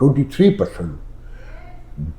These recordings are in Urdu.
23% $1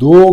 $2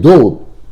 $2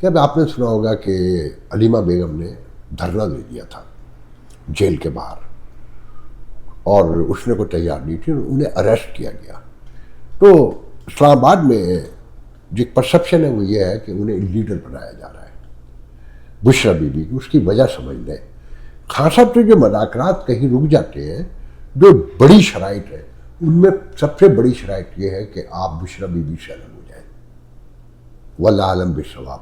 کہ اب آپ نے سنا ہوگا کہ علیمہ بیگم نے دھرنا دے دیا تھا جیل کے باہر، اور اس نے کوئی تیار نہیں تھی، انہیں اریسٹ کیا گیا. تو اسلام آباد میں جو ایک پرسپشن ہے وہ یہ ہے کہ انہیں لیڈر بنایا جا رہا ہے بشرا بی بی کی. اس کی وجہ سمجھ لیں. خان صاحب سے جو مذاکرات کہیں رک جاتے ہیں، جو بڑی شرائط ہے ان میں سب سے بڑی شرائط یہ ہے کہ آپ بشرا بی بی سے الگ ہو جائیں، واللہ عالم بالصواب.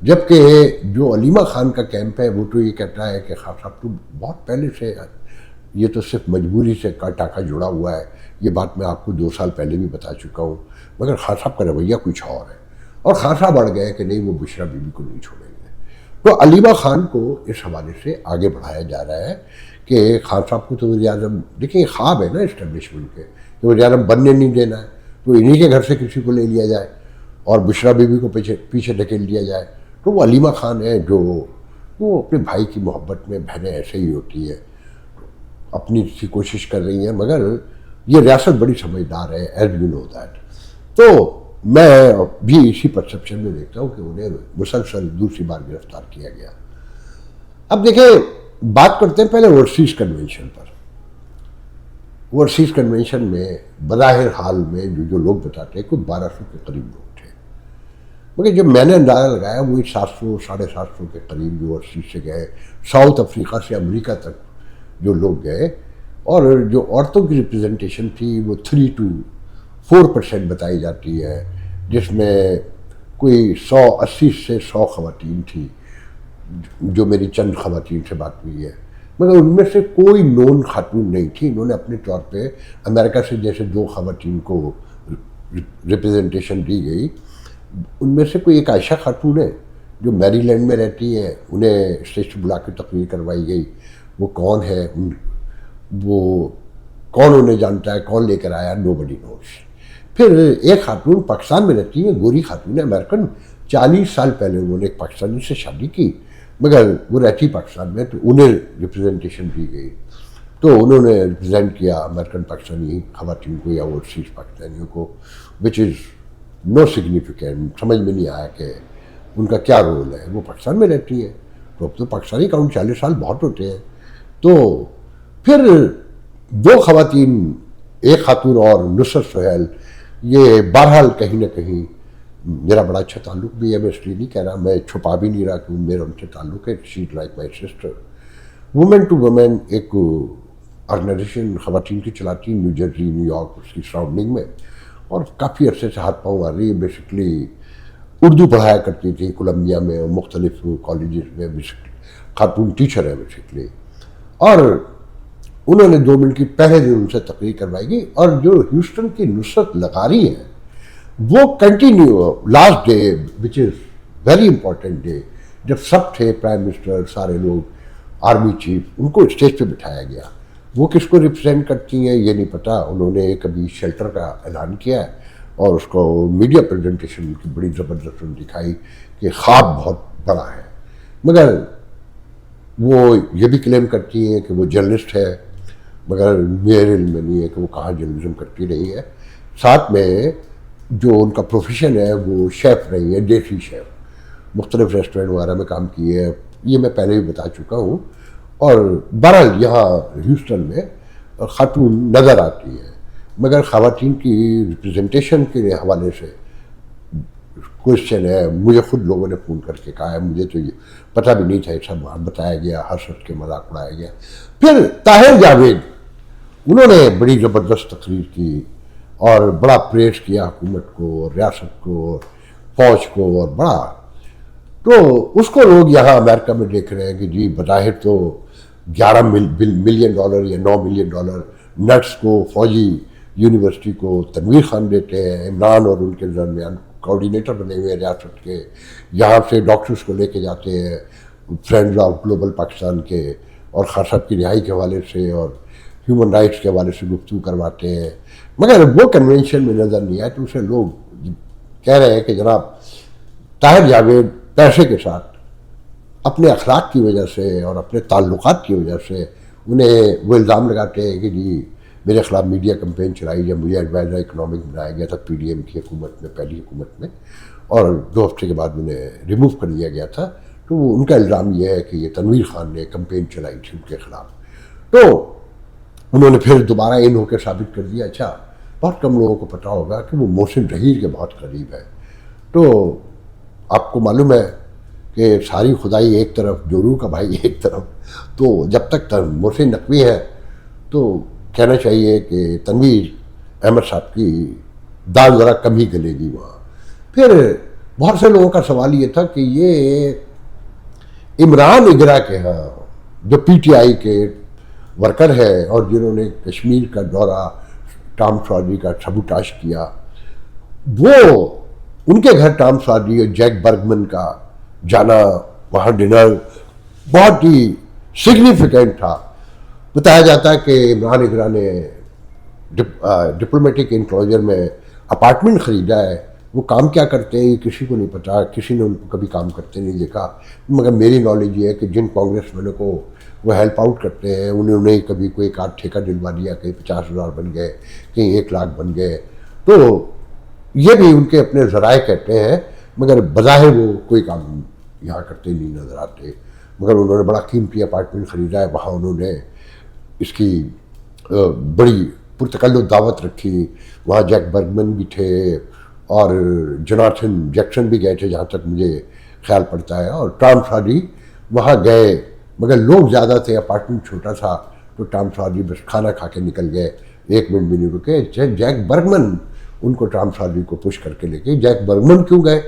جبکہ جو علیمہ خان کا کیمپ ہے وہ تو یہ کہتا ہے کہ خان صاحب تو بہت پہلے سے، یہ تو صرف مجبوری سے ٹاکا جڑا ہوا ہے. یہ بات میں آپ کو 2 سال پہلے بھی بتا چکا ہوں، مگر خان صاحب کا رویہ کچھ اور ہے، اور خان صاحب اڑ گئے کہ نہیں، وہ بشرا بی بی کو نہیں چھوڑیں گے. تو علیمہ خان کو اس حوالے سے آگے بڑھایا جا رہا ہے کہ خان صاحب کو تو وزیر اعظم، دیکھیں یہ خواب ہے نا اسٹیبلشمنٹ کے کہ وزیر اعظم بننے نہیں دینا ہے، تو انہی کے گھر سے کسی کو لے لیا جائے اور بشرا بی بی کو پیچھے دھکیل دیا جائے. تو وہ علیمہ خان ہے جو وہ اپنے بھائی کی محبت میں، بہنیں ایسے ہی ہوتی ہیں، اپنی سی کوشش کر رہی ہیں، مگر یہ ریاست بڑی سمجھدار ہے، ایز یو نو دیٹ. تو میں بھی اسی پرسپشن میں دیکھتا ہوں کہ انہیں مسلسل دوسری بار گرفتار کیا گیا. اب دیکھیں، بات کرتے ہیں پہلے اوورسیز کنونشن پر. اوورسیز کنونشن میں بظاہر حال میں جو لوگ بتاتے ہیں کہ 1200 کے قریب لوگ تھے، مگر جب میں نے اندازہ لگایا وہی 700 750 کے قریب جو اوورسیز سے گئے، ساؤتھ افریقہ سے امریکہ تک جو لوگ گئے. اور جو عورتوں کی ریپرزنٹیشن تھی وہ 3 to 4% بتائی جاتی ہے، جس میں کوئی 180 سے 100 خواتین تھی، جو میری چند خواتین سے بات ہوئی ہے. مگر ان میں سے کوئی نون خاتون نہیں تھی. انہوں نے اپنے طور پہ امریکہ سے جیسے 2 خواتین کو ریپرزنٹیشن دی گئی، ان میں سے کوئی ایک عائشہ خاتون ہے جو میری لینڈ میں رہتی ہے، انہیں اسٹیج سے بلا کے تقریر کروائی گئی. وہ کون ہے، وہ کون انہیں جانتا ہے، کون لے کر آیا، نو بڈی نوز. پھر ایک خاتون پاکستان میں رہتی ہے، گوری خاتون ہے، امریکن. 40 سال پہلے انہوں نے ایک پاکستانی سے شادی کی، مگر وہ رہتی پاکستان میں، تو انہیں ریپرزنٹیشن دی گئی. تو انہوں نے ریپرزینٹ کیا امریکن پاکستانی خواتین کو یا اوورسیز پاکستانیوں کو، وچ از نو سگنیفیکینٹ. سمجھ میں نہیں آیا کہ ان کا کیا رول ہے. وہ پاکستان میں رہتی ہے، تو اب تو پاکستانی کاؤنٹ 40 سال بہت ہوتے ہیں. تو پھر 2 خواتین، ایک خاتون اور نصرت سہیل، یہ بہرحال کہیں نہ کہیں میرا بڑا اچھا تعلق بھی ہے. میں اس لیے نہیں کہہ رہا، میں چھپا بھی نہیں رہا کہ میرا ان سے تعلق ہے. She is like my sister. Woman to woman ایک آرگنائزیشن خواتین کی چلاتی، نیو جرسی، نیو یارک، اس کی سراؤنڈنگ میں، اور کافی عرصے سے ہاتھ پاؤں آ رہی ہے. بیسکلی اردو پڑھایا کرتی تھی کولمبیا میں اور مختلف کالجز میں. خاتون ٹیچر ہے بیسکلی. اور انہوں نے 2 منٹ کی پہلے دن ان سے تقریر کروائی گئی. اور جو ہیوسٹن کی نصرت لغاری ہے وہ continue last day, which is very important day, جب سب تھے، پرائم منسٹر، سارے لوگ، آرمی چیف، ان کو اسٹیج پہ بٹھایا گیا. وہ کس کو ریپرزینٹ کرتی ہیں یہ نہیں پتا. انہوں نے کبھی شیلٹر کا اعلان کیا ہے اور اس کو میڈیا پریزنٹیشن کی بڑی زبردست دکھائی کہ خواب بہت بڑا ہے. مگر وہ یہ بھی کلیم کرتی ہیں کہ وہ جرنلسٹ ہے، مگر میرے علم میں نہیں ہے کہ وہ کہاں جرنلزم کرتی رہی ہے. ساتھ میں جو ان کا پروفیشن ہے وہ شیف رہی ہے، دیسی شیف، مختلف ریسٹورنٹ وغیرہ میں کام کی ہے. یہ میں پہلے بھی بتا چکا ہوں. اور بہرحال یہاں ہیوسٹن میں خاتون نظر آتی ہے، مگر خواتین کی ریپرزنٹیشن کے حوالے سے کوشچن ہے. مجھے خود لوگوں نے فون کر کے کہا ہے، مجھے تو یہ پتہ بھی نہیں تھا، یہ سب بتایا گیا، ہر شخص کے مذاق اڑایا گیا. پھر طاہر جاوید، انہوں نے بڑی زبردست تقریر کی اور بڑا پریز کیا حکومت کو، ریاست کو، فوج کو، اور بڑا. تو اس کو لوگ یہاں امریکہ میں دیکھ رہے ہیں کہ جی بظاہر تو $11 ملین یا $9 ملین نٹس کو، فوجی یونیورسٹی کو تنویر خان دیتے ہیں. عمران اور ان کے درمیان کوآرڈینیٹر بنے ہوئے ہیں ریاست کے. یہاں سے ڈاکٹرز کو لے کے جاتے ہیں فرینڈز آف گلوبل پاکستان کے، اور خان صاحب کی رہائی کے حوالے سے اور ہیومن رائٹس کے حوالے سے گفتگو کرواتے ہیں. مگر وہ کنونشن میں نظر نہیں آئے. تو اسے لوگ کہہ رہے ہیں کہ جناب طاہر جاوید پیسے کے ساتھ اپنے اخلاق کی وجہ سے اور اپنے تعلقات کی وجہ سے انہیں وہ الزام لگاتے ہیں کہ جی میرے خلاف میڈیا کمپین چلائی جب مجھے ایڈوائزر اکنامک بنایا گیا تھا PDM کی حکومت میں، پہلی حکومت میں، اور 2 ہفتے کے بعد انہیں ریموو کر دیا گیا تھا. تو ان کا الزام یہ ہے کہ یہ تنویر خان نے کمپین چلائی تھی ان کے خلاف. تو انہوں نے پھر دوبارہ ان ہو کے ثابت کر دیا. اچھا بہت کم لوگوں کو پتہ ہوگا کہ وہ محسن ظہیر کے بہت قریب ہے. تو آپ کو معلوم ہے کہ ساری خدائی ایک طرف، جورو کا بھائی ایک طرف. تو جب تک محسن نقوی ہے تو کہنا چاہیے کہ تنویر احمد صاحب کی دال ذرا کم ہی گلے گی وہاں. پھر بہت سے لوگوں کا سوال یہ تھا کہ یہ عمران اگرا کے ہاں جو پی ٹی آئی کے ورکر ہے اور جنہوں نے کشمیر کا دورہ ٹام سعودی کا سبوٹاژ کیا، وہ ان کے گھر ٹام سعودی اور جیک برگمن کا جانا، وہاں ڈنر بہت ہی سگنیفیکنٹ تھا. بتایا جاتا ہے کہ عمران اگرا نے ڈپلومیٹک انکلوجر میں اپارٹمنٹ خریدا ہے. وہ کام کیا کرتے ہیں یہ کسی کو نہیں پتا، کسی نے ان کو کبھی کام کرتے نہیں دیکھا. مگر میری نالج یہ ہے کہ جن کانگریس مینوں کو وہ ہیلپ آؤٹ کرتے ہیں انہوں نے کبھی کوئی ایک آدھ ٹھیکہ دلوا دیا، کہیں 50,000 بن گئے، کہیں 1 لاکھ بن گئے. تو یہ بھی ان کے اپنے ذرائع کہتے ہیں، مگر بظاہر وہ کوئی کام یہاں کرتے نہیں نظر آتے. مگر انہوں نے بڑا قیمتی اپارٹمنٹ خریدا ہے، وہاں انہوں نے اس کی بڑی پرتکلف دعوت رکھی. وہاں جیک برگمن بھی تھے اور جوناتھن جیکسن بھی گئے تھے جہاں تک مجھے خیال پڑتا ہے، اور ٹام سعودی وہاں گئے. مگر لوگ زیادہ تھے، اپارٹمنٹ چھوٹا تھا، تو ٹام سعودی بس کھانا کھا کے نکل گئے، 1 منٹ بھی نہیں رکے. جیک برگمن ان کو ٹام سعودی کو پش کر کے لے گئے. جیک برگمن کیوں گئے؟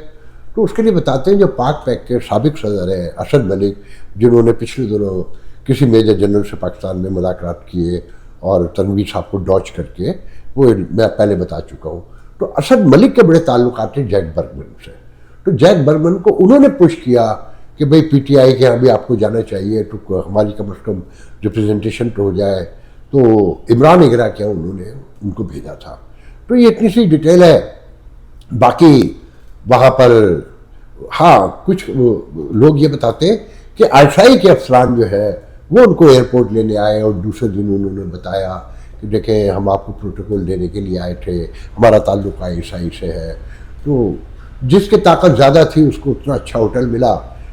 تو اس کے لیے بتاتے ہیں جو پاک پیک کے سابق صدر ہیں اسد ملک، جنہوں نے پچھلے دنوں کسی میجر جنرل سے پاکستان میں مذاکرات کیے اور تنویر صاحب کو ڈاچ کر کے، وہ میں پہلے بتا چکا ہوں. تو اسد ملک کے بڑے تعلقات تھے جیک برگمن سے. تو جیک برگمن کو انہوں نے پش کیا کہ بھئی پی ٹی آئی کے یہاں بھی آپ کو جانا چاہیے، تو ہماری کم از کم ریپرزنٹیشن تو ہو جائے. تو عمران اگرا کیا انہوں نے ان کو بھیجا تھا. تو یہ اتنی سی ڈیٹیل ہے. باقی وہاں پر ہاں کچھ لوگ یہ بتاتے ہیں کہ آئی کے افسران جو ہے وہ ان کو ایئرپورٹ لینے آئے اور دوسرے دن انہوں نے بتایا کہ دیکھیں ہم آپ کو پروٹوکول دینے کے لیے آئے تھے، ہمارا تعلق آئی سے ہے. تو جس کی طاقت زیادہ تھی اس کو اتنا اچھا ہوٹل ملا،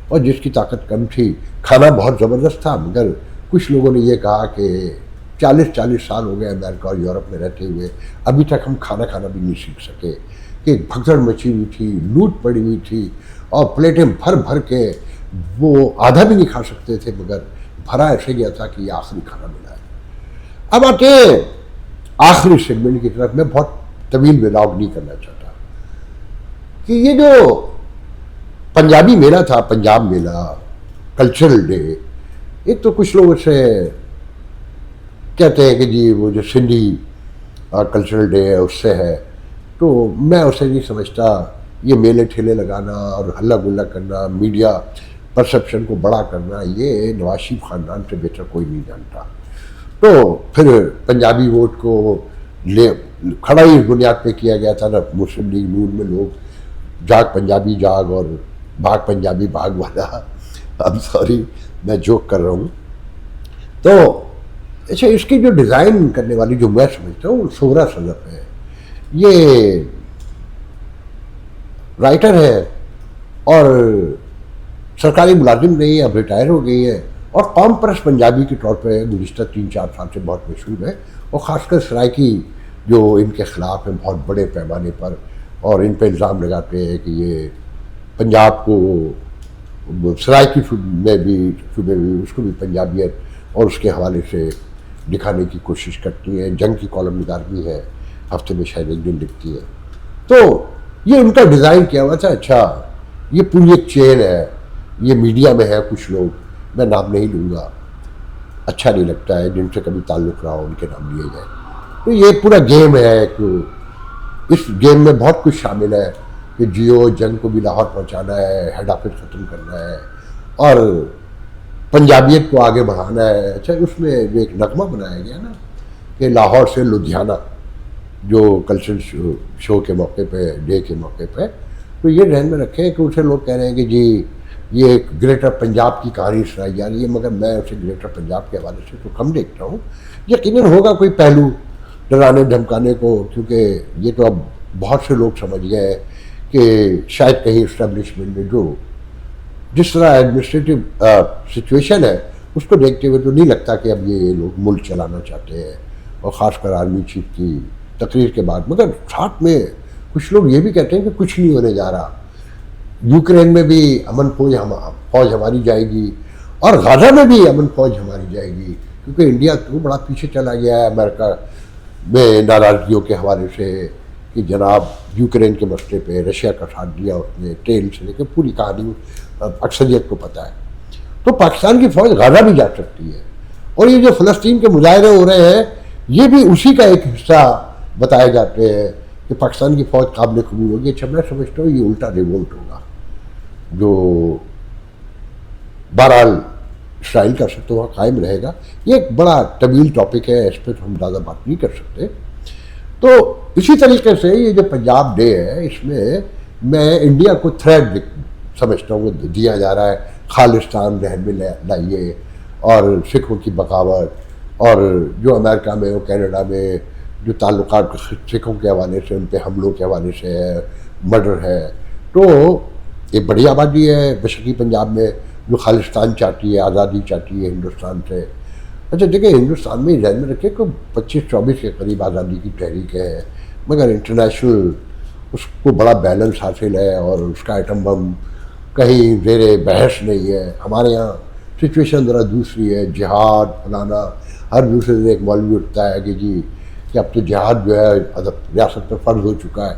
اور جس کی طاقت کم تھی کھانا بہت زبردست تھا. مگر کچھ لوگوں نے یہ کہا کہ 40 سال ہو گئے امریکہ اور یورپ میں رہتے ہوئے، ابھی تک ہم کھانا بھی نہیں سیکھ سکے. کہ بھگدڑ مچی ہوئی تھی، لوٹ پڑی ہوئی تھی، اور پلیٹیں بھر کے وہ آدھا بھی نہیں کھا سکتے تھے، مگر بھرا ایسے گیا تھا کہ یہ آخری کھانا ملا ہے. اب آتے ہیں آخری سیگمنٹ کی طرف. میں بہت طویل ولاگ نہیں کرنا چاہتا کہ یہ جو پنجابی میلہ تھا، پنجاب میلہ کلچرل ڈے، ایک تو کچھ لوگ اسے کہتے ہیں کہ جی وہ جو سندھی کلچرل ڈے ہے اس سے ہے. تو میں اسے نہیں سمجھتا. یہ میلے ٹھیلے لگانا اور ہلا گلا کرنا، میڈیا پرسپشن کو بڑا کرنا، یہ نواز شریف خاندان سے بہتر کوئی نہیں جانتا. تو پھر پنجابی ووٹ کو کھڑا ہی اس بنیاد پہ کیا گیا تھا نا مسلم لیگ نون میں لوگ جاگ پنجابی جاگ اور بھاگ پنجابی بھاگ والا. اب سوری میں جوک کر رہا ہوں. تو اچھا اس کی جو ڈیزائن کرنے والی جو میں سمجھتا ہوں سورا صدف ہے. یہ رائٹر ہے اور سرکاری ملازم نہیں ہے، اب ریٹائر ہو گئی ہے، اور قوم پرست پنجابی کے طور پہ گزشتہ 3-4 سال سے بہت مشہور ہے. اور خاص کر سرائکی جو ان کے خلاف ہیں بہت بڑے پیمانے پر، اور ان پہ الزام لگاتے ہیں کہ یہ پنجاب کو سرائکی میں بھی اس کو بھی پنجابیت اور اس کے حوالے سے دکھانے کی کوشش کرتی ہیں. جنگ کی کالم نگار بھی ہے، ہفتے میں شاید 1 دن لکھتی ہے. تو یہ ان کا ڈیزائن کیا ہوا تھا. اچھا یہ پوری ایک چین ہے، یہ میڈیا میں ہے کچھ لوگ، میں نام نہیں لوں گا، اچھا نہیں لگتا ہے، جن سے کبھی تعلق رہا ہو ان کے نام لیے جائیں. تو یہ پورا گیم ہے. اس گیم میں بہت کچھ شامل ہے کہ جیو جنگ کو بھی لاہور پہنچانا ہے، ہیڈ آفس ختم کرنا ہے، اور پنجابیت کو آگے بڑھانا ہے. اچھا اس میں جو ایک نغمہ بنایا گیا نا کہ لاہور سے لدھیانہ جو کلچرل شو کے موقع پہ، ڈے کے موقع پہ، تو یہ ذہن میں رکھیں کہ اسے لوگ کہہ رہے ہیں کہ جی یہ ایک گریٹر پنجاب کی کہانی سنائی جا رہی ہے. مگر میں اسے گریٹر پنجاب کے حوالے سے تو کم دیکھتا ہوں. یقیناً ہوگا کوئی پہلو ڈرانے دھمکانے کو، کیونکہ یہ تو اب بہت سے لوگ سمجھ گئے ہیں کہ شاید کہیں اسٹیبلشمنٹ میں جو جس طرح ایڈمنسٹریٹو سچویشن ہے اس کو دیکھتے ہوئے تو نہیں لگتا کہ اب یہ لوگ ملک چلانا چاہتے ہیں، اور خاص کر آرمی چیف کی تقریر کے بعد۔ مگر ساتھ میں کچھ لوگ یہ بھی کہتے ہیں کہ کچھ نہیں ہونے جا رہا، یوکرین میں بھی امن فوج ہماری جائے گی، اور غزہ میں بھی امن فوج ہماری جائے گی، کیونکہ انڈیا تو بڑا پیچھے چلا گیا ہے امریکہ میں ناراضگیوں کے حوالے سے، کہ جناب یوکرین کے مسئلے پہ رشیا کا ساتھ دیا اس نے، تیل سے لے کے پوری کہانی اکثریت کو پتہ ہے۔ تو پاکستان کی فوج غزہ بھی جا سکتی ہے، اور یہ جو فلسطین کے مظاہرے ہو رہے ہیں یہ بھی اسی کا ایک حصہ بتائے جاتے ہیں کہ پاکستان کی فوج قابل قبول ہوگی۔ اچھا میں سمجھتا ہوں یہ الٹا ریوولٹ ہوگا، جو بہرحال اسرائیل کا ستوہ قائم رہے گا۔ یہ ایک بڑا طویل ٹاپک ہے، اس پہ تو ہم زیادہ بات نہیں کر سکتے۔ تو اسی طریقے سے یہ جو پنجاب ڈے ہے، اس میں انڈیا کو تھریٹ سمجھتا ہوں وہ دیا جا رہا ہے، خالصتان ذہن میں لائیے، اور سکھوں کی بغاوت، اور جو امریکہ میں اور کینیڈا میں جو تعلقات سکھوں کے حوالے سے، ان پہ حملوں کے حوالے سے ہے، مرڈر ہے۔ تو ایک بڑی آبادی ہے مشرقی پنجاب میں جو خالصتان چاہتی ہے، آزادی چاہتی ہے ہندوستان سے۔ اچھا دیکھیں، ہندوستان میں ذہن میں رکھے کہ 25-24 کے قریب آزادی کی تحریک ہے، مگر انٹرنیشنل اس کو بڑا بیلنس حاصل ہے، اور اس کا ایٹم بم کہیں زیر بحث نہیں ہے۔ ہمارے یہاں سچویشن ذرا دوسری ہے، جہاد فلانا، ہر دوسرے دن ایک مولوی اٹھتا ہے کہ جی کہ اب تو جہاد جو ہے ریاست پر فرض ہو چکا ہے،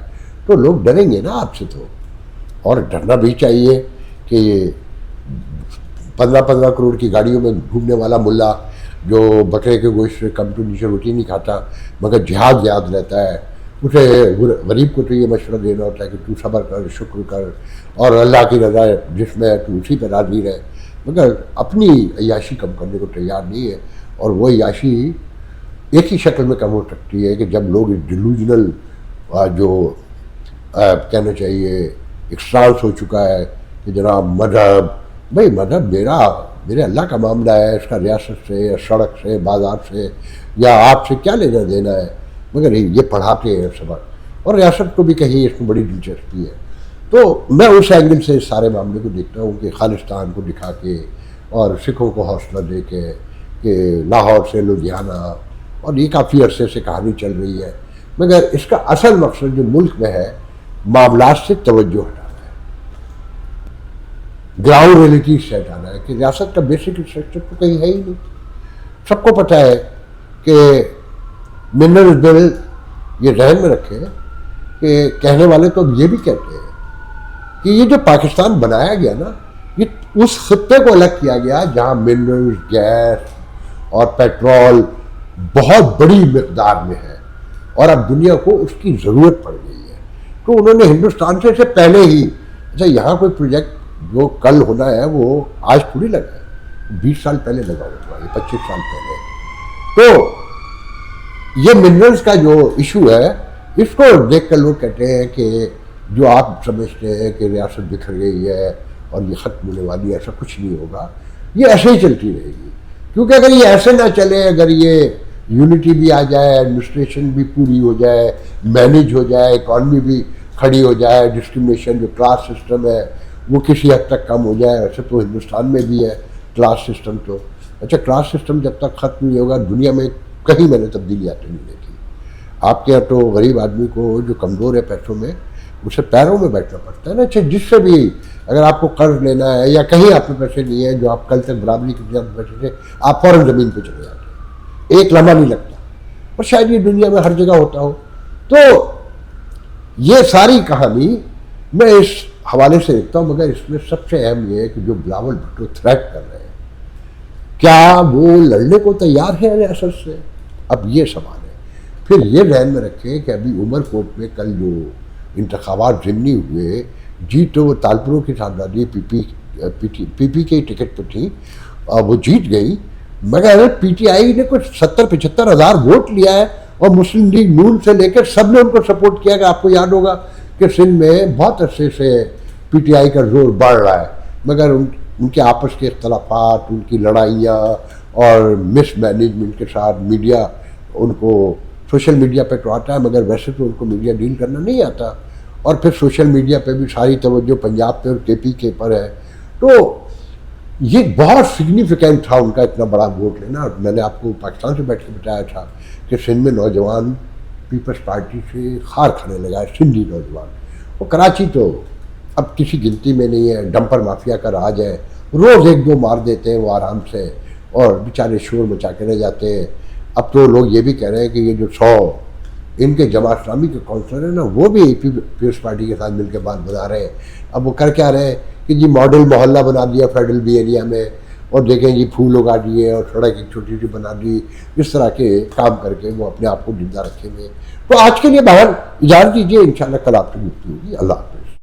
تو لوگ ڈریں گے نا آپ سے، تو اور ڈرنا بھی چاہیے کہ 15 کروڑ کی گاڑیوں میں گھومنے والا ملا جو بکرے کے گوشت سے کم تو نیچے روٹی نہیں کھاتا، مگر جہاد یاد رہتا ہے، اسے غریب کو تو یہ مشورہ دینا ہوتا ہے کہ تو صبر کر، شکر کر، اور اللہ کی رضا جس میں تو اسی پہ راضی رہے، مگر اپنی عیاشی کم کرنے کو تیار نہیں ہے۔ اور وہ عیاشی ایک ہی شکل میں کم ہو سکتی ہے کہ جب لوگ ڈیلوژنل جو کہنا چاہیے ایکسٹرانس ہو چکا ہے کہ جناب مذہب، بھائی مذہب میرے اللہ کا معاملہ ہے، اس کا ریاست سے یا سڑک سے بازار سے یا آپ سے کیا لینا دینا ہے، مگر یہ پڑھاتے ہیں سبق، اور ریاست کو بھی کہیں اس میں بڑی دلچسپی ہے۔ تو میں اس اینگل سے اس سارے معاملے کو دیکھتا ہوں کہ خالصتان کو دکھا کے اور سکھوں کو حوصلہ دے کے کہ لاہور سے لدھیانہ، اور یہ کافی عرصے سے کہانی چل رہی ہے، مگر اس کا اصل مقصد جو ملک میں ہے معاملات سے توجہ ہٹانا ہے، گراؤنڈ ریئلٹی سے ہٹانا ہے، کہ ریاست کا بیسک اسٹرکچر تو کہیں ہے ہی نہیں۔ سب کو پتہ ہے کہ منرل بل، یہ ذہن میں رکھے کہ کہنے والے تو اب یہ بھی کہتے ہیں کہ یہ جو پاکستان بنایا گیا نا، یہ اس خطے کو الگ کیا گیا جہاں منرل، گیس اور پیٹرول بہت بڑی مقدار میں ہے، اور اب دنیا کو اس کی ضرورت پڑ گئی ہے۔ تو انہوں نے ہندوستان سے پہلے ہی، اچھا یہاں کوئی پروجیکٹ جو کل ہونا ہے وہ آج تھوڑی لگا ہے، 20 سال پہلے لگا ہوا ہے، 25 سال پہلے۔ تو یہ منرلز کا جو ایشو ہے، اس کو دیکھ کر لوگ کہتے ہیں کہ جو آپ سمجھتے ہیں کہ ریاست بکھر گئی ہے اور یہ ختم ہونے والی ہے، ایسا کچھ نہیں ہوگا، یہ ایسے ہی چلتی رہے گی، کیونکہ اگر یہ ایسے نہ چلے، اگر یہ یونٹی بھی آ جائے، ایڈمنسٹریشن بھی پوری ہو جائے، مینیج ہو جائے، اکانومی بھی کھڑی ہو جائے، ڈسکرمنیشن جو کلاس سسٹم ہے وہ کسی حد تک کم ہو جائے، ایسے تو ہندوستان میں بھی ہے کلاس سسٹم، تو اچھا کلاس سسٹم جب تک ختم نہیں ہوگا دنیا میں کہیں میں نے تبدیلی آتے نہیں دیکھی۔ آپ کے یہاں تو غریب آدمی کو جو کمزور ہے پیسوں میں، اسے پیروں میں بیٹھنا پڑتا ہے نا۔ اچھا جس سے بھی اگر آپ کو قرض لینا ہے یا کہیں آپ کے پیسے نہیں ہیں جو آپ کل تک برابری کے پیسے تھے، آپ فوراً زمین پہ چلے جاتے ہیں، ایک لمحہ نہیں لگتا، اور شاید یہ دنیا میں ہر جگہ ہوتا ہو۔ تو یہ ساری کہانی میں اس حوالے سے دیکھتا ہوں، مگر اس میں سب سے اہم یہ ہے کہ جو بلاول بھٹو تھریٹ کر رہے ہیں، کیا وہ لڑنے کو تیار ہے ریاست سے؟ اب یہ سوال ہے۔ پھر یہ ذہن میں رکھیں کہ ابھی عمر کوٹ میں کل جو انتخابات ضمنی ہوئے، جیت تو وہ تالپوروں کی صاحبزادی پی پی کے ٹکٹ پہ تھی، وہ جیت گئی، مگر پی ٹی آئی نے کچھ 70-75 ہزار ووٹ لیا ہے، اور مسلم لیگ نون سے لے کر سب نے ان کو سپورٹ کیا۔ کہ آپ کو یاد ہوگا کہ سندھ میں بہت عرصے سے پی ٹی آئی کا زور بڑھ رہا ہے، مگر ان کے آپس کے اختلافات، ان کی لڑائیاں اور مس مینجمنٹ کے ساتھ میڈیا ان کو سوشل میڈیا پہ تو آتا ہے، مگر ویسے تو ان کو میڈیا ڈیل کرنا نہیں آتا، اور پھر سوشل میڈیا پہ بھی ساری توجہ پنجاب پہ اور کے پی کے پر ہے. تو یہ بہت سگنیفیکینٹ تھا ان کا اتنا بڑا ووٹ لینا. اور میں نے آپ کو پاکستان سے بیٹھ کے بتایا تھا کہ سندھ میں نوجوان پیپلز پارٹی سے خار کھانے لگا ہے, سندھی نوجوان. وہ کراچی تو اب کسی گنتی میں نہیں ہے, ڈمپر مافیا کا راج ہے, روز ایک دو مار دیتے ہیں وہ آرام سے, اور بیچارے شور مچا کے رہ جاتے ہیں. اب تو لوگ یہ بھی کہہ رہے ہیں کہ یہ جو 100 ان کے جماعت اسلامی کے کونسلر ہیں نا, وہ بھی پیپلز پارٹی کے ساتھ مل کے بات بنا رہے ہیں. اب وہ کر کیا رہے ہیں کہ جی ماڈل محلہ بنا دیا فیڈرل بی ایریا میں, اور دیکھیں جی پھول اگا دیے اور سڑک ایک چھوٹی سی بنا دی, اس طرح کے کام کر کے وہ اپنے آپ کو زندہ رکھے ہوئے. تو آج کے لیے باہر اجازت دیجیے, انشاءاللہ کل آپ سے گفتگو ہوگی. اللہ حافظ.